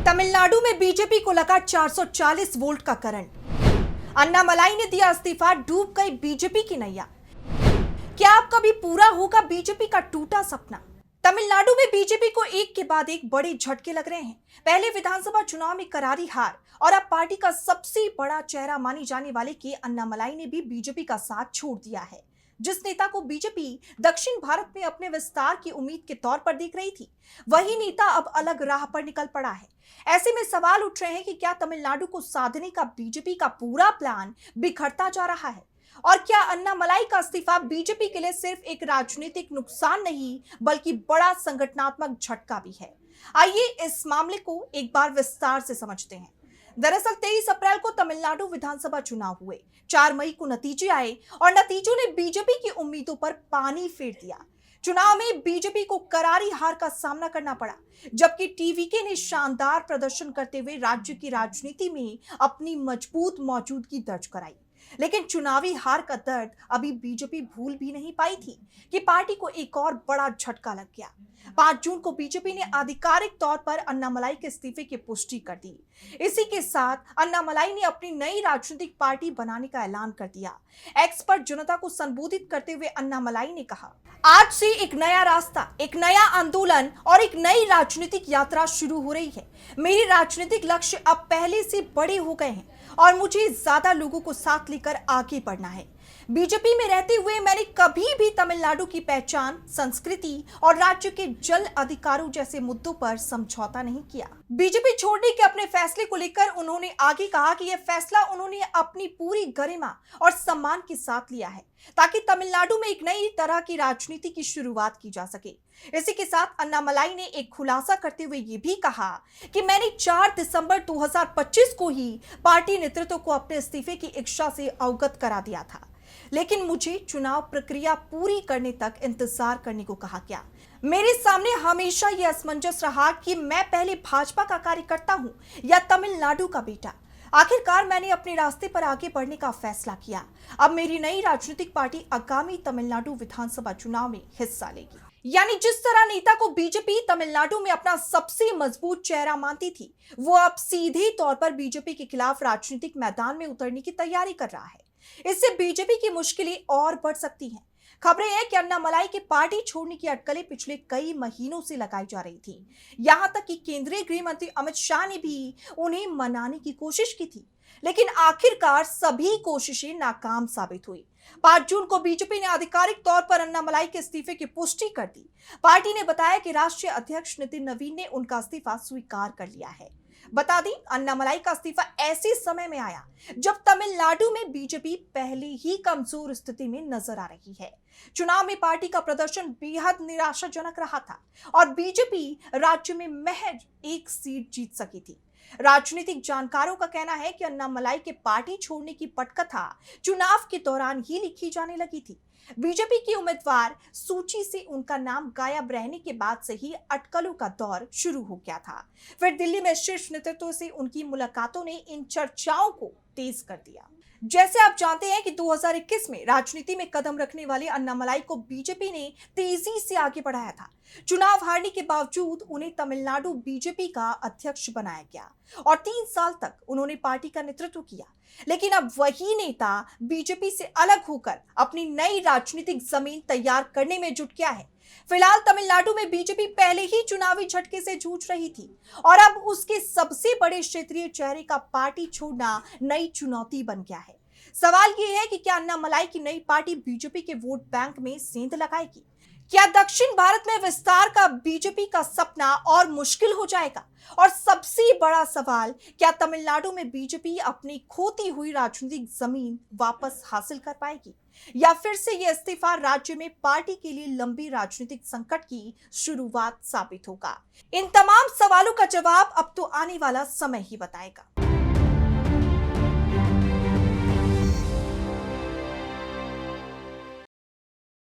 तमिलनाडु में बीजेपी को लगा 440 वोल्ट का करंट। अन्नामलाई ने दिया इस्तीफा, डूब गई बीजेपी की नैया। क्या अब कभी पूरा होगा बीजेपी का टूटा सपना? तमिलनाडु में बीजेपी को एक के बाद एक बड़े झटके लग रहे हैं। पहले विधानसभा चुनाव में करारी हार और अब पार्टी का सबसे बड़ा चेहरा मानी जाने वाले के अन्नामलाई ने भी बीजेपी का साथ छोड़ दिया है। जिस नेता को बीजेपी दक्षिण भारत में अपने विस्तार की उम्मीद के तौर पर देख रही थी, वही नेता अब अलग राह पर निकल पड़ा है। ऐसे में सवाल उठ रहे हैं कि क्या तमिलनाडु को साधने का बीजेपी का पूरा प्लान बिखरता जा रहा है, और क्या अन्नामलाई का इस्तीफा बीजेपी के लिए सिर्फ एक राजनीतिक नुकसान नहीं बल्कि बड़ा संगठनात्मक झटका भी है। आइए इस मामले को एक बार विस्तार से समझते हैं। दरअसल 23 अप्रैल को तमिलनाडु विधानसभा चुनाव हुए। 4 मई को नतीजे आए और नतीजों ने बीजेपी की उम्मीदों पर पानी फेर दिया। चुनाव में बीजेपी को करारी हार का सामना करना पड़ा, जबकि टीवीके ने शानदार प्रदर्शन करते हुए राज्य की राजनीति में अपनी मजबूत मौजूदगी दर्ज कराई। लेकिन चुनावी हार का दर्द अभी बीजेपी भूल भी नहीं पाई थी कि पार्टी को एक और बड़ा झटका लग गया। 5 जून को बीजेपी ने आधिकारिक तौर पर अन्नामलाई के इस्तीफे की पुष्टि कर दी। इसी के साथ अन्नामलाई ने अपनी नई राजनीतिक पार्टी बनाने का ऐलान कर दिया। एक्स पर जनता को संबोधित करते हुए अन्नामलाई ने कहा, आज से एक नया रास्ता, एक नया आंदोलन और एक नई राजनीतिक यात्रा शुरू हो रही है। मेरे राजनीतिक लक्ष्य अब पहले से बड़े हो गए हैं और मुझे ज्यादा लोगों को साथ लेकर आगे बढ़ना है। बीजेपी में रहते हुए मैंने कभी भी तमिलनाडु की पहचान, संस्कृति और राज्य के जल अधिकारों जैसे मुद्दों पर समझौता नहीं किया। बीजेपी छोड़ने के अपने फैसले को लेकर उन्होंने आगे कहा कि यह फैसला उन्होंने अपनी पूरी गरिमा और सम्मान के साथ लिया है, ताकि तमिलनाडु में एक नई तरह की राजनीति की शुरुआत की जा सके। इसी के साथ अन्नामलाई ने एक खुलासा करते हुए ये भी कहा कि मैंने 4 दिसंबर 2025 को ही पार्टी नेतृत्व को अपने इस्तीफे की इच्छा से अवगत करा दिया था, लेकिन मुझे चुनाव प्रक्रिया पूरी करने तक इंतजार करने को कहा गया। मेरे सामने हमेशा यह असमंजस रहा कि मैं पहले भाजपा का कार्यकर्ता हूं या तमिलनाडु का बेटा। आखिरकार मैंने अपने रास्ते पर आगे बढ़ने का फैसला किया। अब मेरी नई राजनीतिक पार्टी आगामी तमिलनाडु विधानसभा चुनाव में हिस्सा लेगी। यानी जिस तरह नेता को बीजेपी तमिलनाडु में अपना सबसे मजबूत चेहरा मानती थी, वो अब सीधे तौर पर बीजेपी के खिलाफ राजनीतिक मैदान में उतरने की तैयारी कर रहा है। इससे बीजेपी की मुश्किलें और बढ़ सकती हैं। खबरें हैं कि अन्नामलाई के पार्टी छोड़ने की अटकलें पिछले कई महीनों से लगाई जा रही थी। यहां तक कि केंद्रीय गृह मंत्री अमित शाह ने भी उन्हें मनाने की कोशिश की थी, लेकिन आखिरकार सभी कोशिशें नाकाम साबित हुई। 5 जून को बीजेपी ने आधिकारिक तौर पर अन्नामलाई के इस्तीफे की पुष्टि कर दी। पार्टी ने बताया कि राष्ट्रीय अध्यक्ष नितिन नवीन ने उनका इस्तीफा स्वीकार कर लिया है। बता दें, अन्नामलाई का इस्तीफा ऐसे समय में आया जब तमिलनाडु में बीजेपी पहले ही कमजोर स्थिति में नजर आ रही है। चुनाव में पार्टी का प्रदर्शन बेहद निराशाजनक रहा था और बीजेपी राज्य में महज 1 सीट जीत सकी थी। राजनीतिक जानकारों का कहना है कि अन्नामलाई के पार्टी छोड़ने की पटकथा चुनाव के दौरान ही लिखी जाने लगी थी। बीजेपी की उम्मीदवार सूची से उनका नाम गायब रहने के बाद से ही अटकलों का दौर शुरू हो गया था। फिर दिल्ली में शीर्ष नेतृत्व से उनकी मुलाकातों ने इन चर्चाओं को तेज कर दिया। जैसे आप जानते हैं कि 2021 में राजनीति में कदम रखने वाले अन्नामलाई को बीजेपी ने तेजी से आगे बढ़ाया था। चुनाव हारने के बावजूद उन्हें तमिलनाडु बीजेपी का अध्यक्ष बनाया गया और 3 साल तक उन्होंने पार्टी का नेतृत्व किया। लेकिन अब वही नेता बीजेपी से अलग होकर अपनी नई राजनीतिक जमीन तैयार करने में जुट गया है। फिलहाल तमिलनाडु में बीजेपी पहले ही चुनावी झटके से जूझ रही थी और अब उसके सबसे बड़े क्षेत्रीय चेहरे का पार्टी छोड़ना नई चुनौती बन गया है। सवाल यह है कि क्या अन्नामलाई की नई पार्टी बीजेपी के वोट बैंक में सेंध लगाएगी? क्या दक्षिण भारत में विस्तार का बीजेपी का सपना और मुश्किल हो जाएगा? और सबसे बड़ा सवाल, क्या तमिलनाडु में बीजेपी अपनी खोती हुई राजनीतिक जमीन वापस हासिल कर पाएगी, या फिर से यह इस्तीफा राज्य में पार्टी के लिए लंबी राजनीतिक संकट की शुरुआत साबित होगा? इन तमाम सवालों का जवाब अब तो आने वाला समय ही बताएगा।